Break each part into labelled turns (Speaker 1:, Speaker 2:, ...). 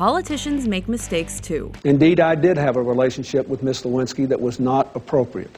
Speaker 1: politicians make mistakes too.
Speaker 2: Indeed, I did have a relationship with Miss Lewinsky that was not appropriate.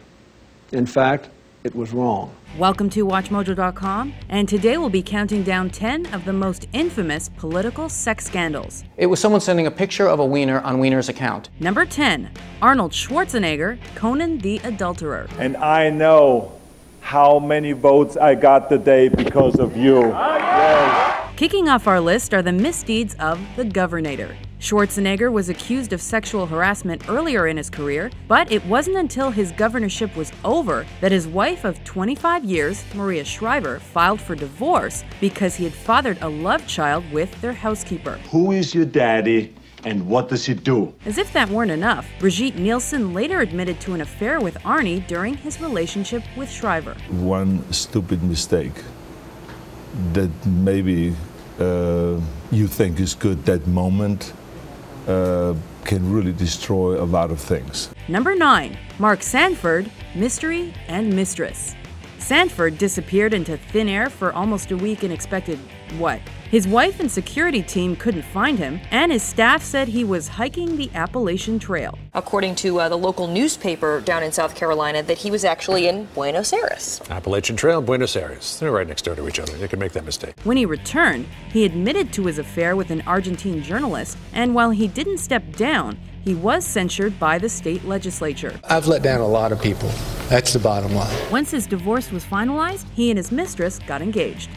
Speaker 2: In fact, it was wrong.
Speaker 1: Welcome to WatchMojo.com, and today we'll be counting down 10 of the most infamous political sex scandals.
Speaker 3: It was someone sending a picture of a wiener on Weiner's account.
Speaker 1: Number 10, Arnold Schwarzenegger, Conan the Adulterer.
Speaker 4: And I know how many votes I got today because of you. Yes.
Speaker 1: Kicking off our list are the misdeeds of the Governator. Schwarzenegger was accused of sexual harassment earlier in his career, but it wasn't until his governorship was over that his wife of 25 years, Maria Shriver, filed for divorce because he had fathered a love child with their housekeeper.
Speaker 4: Who is your daddy and what does he do?
Speaker 1: As if that weren't enough, Brigitte Nielsen later admitted to an affair with Arnie during his relationship with Shriver.
Speaker 5: One stupid mistake that maybe you think is good that moment can really destroy a lot of things.
Speaker 1: Number 9, Mark Sanford, Mystery and Mistress. Sanford disappeared into thin air for almost a week and expected what? His wife and security team couldn't find him, and his staff said he was hiking the Appalachian Trail.
Speaker 6: According to the local newspaper down in South Carolina, that he was actually in Buenos Aires.
Speaker 7: Appalachian Trail, Buenos Aires. They're right next door to each other. You can make that mistake.
Speaker 1: When he returned, he admitted to his affair with an Argentine journalist, and while he didn't step down, he was censured by the state legislature.
Speaker 8: I've let down a lot of people. That's the bottom line.
Speaker 1: Once his divorce was finalized, he and his mistress got engaged.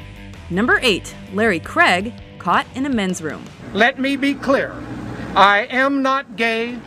Speaker 1: Number 8, Larry Craig, caught in a men's room.
Speaker 9: Let me be clear. I am not gay.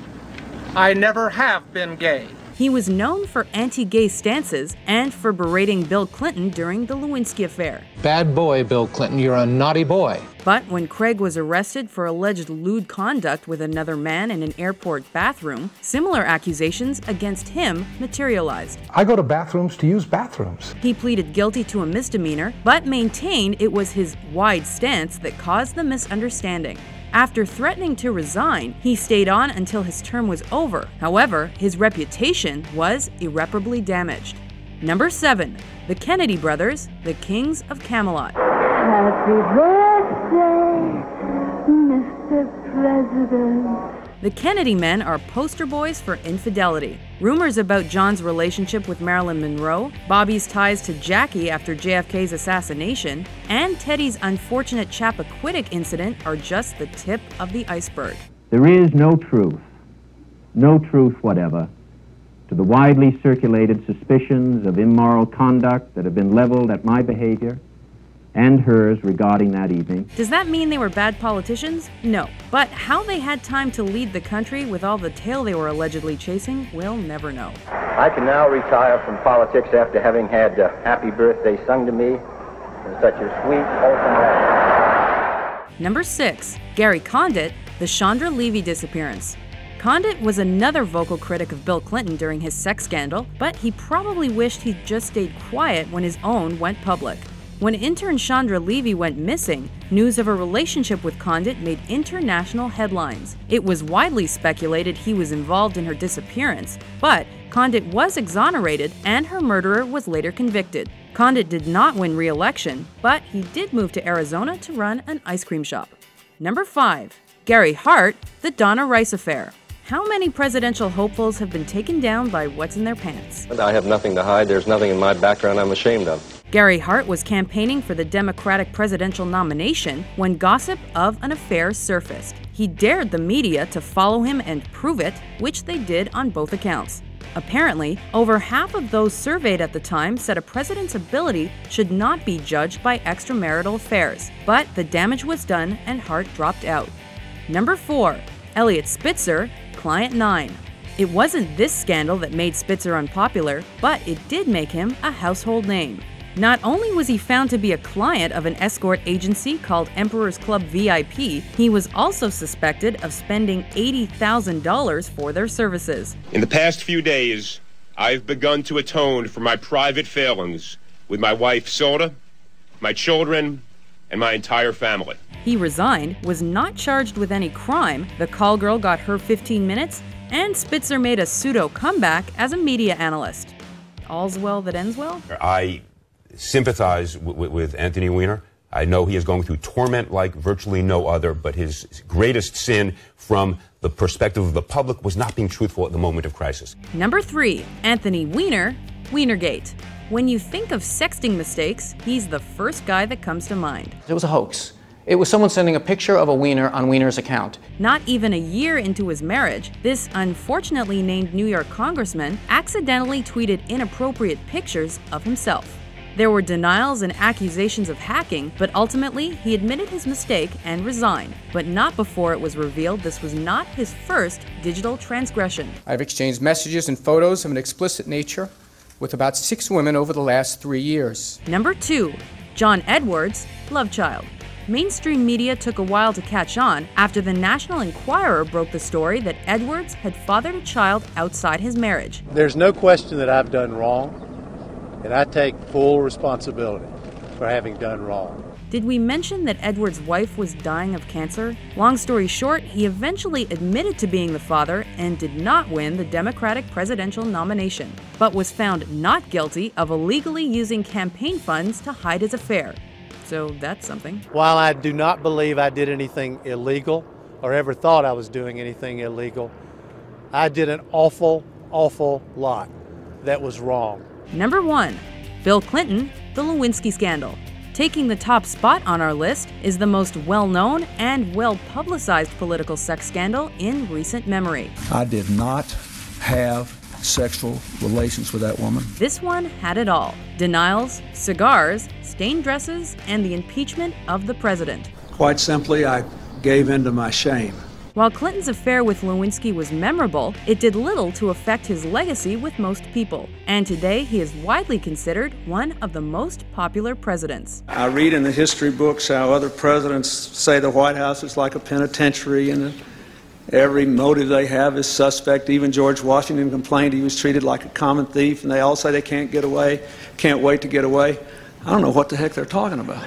Speaker 9: I never have been gay.
Speaker 1: He was known for anti-gay stances and for berating Bill Clinton during the Lewinsky affair.
Speaker 8: Bad boy, Bill Clinton. You're a naughty boy.
Speaker 1: But when Craig was arrested for alleged lewd conduct with another man in an airport bathroom, similar accusations against him materialized.
Speaker 10: I go to bathrooms to use bathrooms.
Speaker 1: He pleaded guilty to a misdemeanor, but maintained it was his wide stance that caused the misunderstanding. After threatening to resign, he stayed on until his term was over. However, his reputation was irreparably damaged. Number 7, the Kennedy brothers, the kings of Camelot.
Speaker 11: Happy birthday, Mr. President.
Speaker 1: The Kennedy men are poster boys for infidelity. Rumors about John's relationship with Marilyn Monroe, Bobby's ties to Jackie after JFK's assassination, and Teddy's unfortunate Chappaquiddick incident are just the tip of the iceberg.
Speaker 12: There is no truth whatever, to the widely circulated suspicions of immoral conduct that have been leveled at my behavior and hers regarding that evening.
Speaker 1: Does that mean they were bad politicians? No. But how they had time to lead the country with all the tail they were allegedly chasing, we'll never know.
Speaker 13: I can now retire from politics after having had Happy Birthday sung to me in such a sweet, wholesome way.
Speaker 1: Number 6, Gary Condit, the Chandra Levy disappearance. Condit was another vocal critic of Bill Clinton during his sex scandal, but he probably wished he'd just stayed quiet when his own went public. When intern Chandra Levy went missing, news of a relationship with Condit made international headlines. It was widely speculated he was involved in her disappearance, but Condit was exonerated and her murderer was later convicted. Condit did not win re-election, but he did move to Arizona to run an ice cream shop. Number 5, Gary Hart, the Donna Rice affair. How many presidential hopefuls have been taken down by what's in their pants?
Speaker 14: I have nothing to hide. There's nothing in my background I'm ashamed of.
Speaker 1: Gary Hart was campaigning for the Democratic presidential nomination when gossip of an affair surfaced. He dared the media to follow him and prove it, which they did on both accounts. Apparently, over half of those surveyed at the time said a president's ability should not be judged by extramarital affairs, but the damage was done and Hart dropped out. Number 4, Eliot Spitzer, Client 9. It wasn't this scandal that made Spitzer unpopular, but it did make him a household name. Not only was he found to be a client of an escort agency called Emperor's Club VIP, he was also suspected of spending $80,000 for their services.
Speaker 15: In the past few days, I've begun to atone for my private failings with my wife, Soda, my children, and my entire family.
Speaker 1: He resigned, was not charged with any crime, the call girl got her 15 minutes, and Spitzer made a pseudo comeback as a media analyst. All's well that ends well?
Speaker 16: I sympathize with Anthony Weiner.
Speaker 15: I know he is going through torment like virtually no other, but his greatest sin from the perspective of the public was not being truthful at the moment of crisis.
Speaker 1: Number 3, Anthony Weiner, Weinergate. When you think of sexting mistakes, he's the first guy that comes to mind.
Speaker 3: It was a hoax. It was someone sending a picture of a wiener on Weiner's account.
Speaker 1: Not even a year into his marriage, this unfortunately named New York congressman accidentally tweeted inappropriate pictures of himself. There were denials and accusations of hacking, but ultimately he admitted his mistake and resigned, but not before it was revealed this was not his first digital transgression.
Speaker 16: I've exchanged messages and photos of an explicit nature with about 6 women over the last 3 years.
Speaker 1: Number 2, John Edwards, love child. Mainstream media took a while to catch on after the National Enquirer broke the story that Edwards had fathered a child outside his marriage.
Speaker 17: There's no question that I've done wrong, and I take full responsibility for having done wrong.
Speaker 1: Did we mention that Edwards' wife was dying of cancer? Long story short, he eventually admitted to being the father and did not win the Democratic presidential nomination, but was found not guilty of illegally using campaign funds to hide his affair. So that's something.
Speaker 17: While I do not believe I did anything illegal or ever thought I was doing anything illegal, I did an awful, awful lot that was wrong.
Speaker 1: Number 1, Bill Clinton, the Lewinsky scandal. Taking the top spot on our list is the most well-known and well-publicized political sex scandal in recent memory.
Speaker 2: I did not have sexual relations with that woman.
Speaker 1: This one had it all: denials, cigars, stained dresses, and the impeachment of the president.
Speaker 2: Quite simply, I gave in to my shame.
Speaker 1: While Clinton's affair with Lewinsky was memorable, it did little to affect his legacy with most people, and today he is widely considered one of the most popular presidents.
Speaker 2: I read in the history books how other presidents say the White House is like a penitentiary and every motive they have is suspect. Even George Washington complained he was treated like a common thief, and they all say they can't get away, can't wait to get away. I don't know what the heck they're talking about.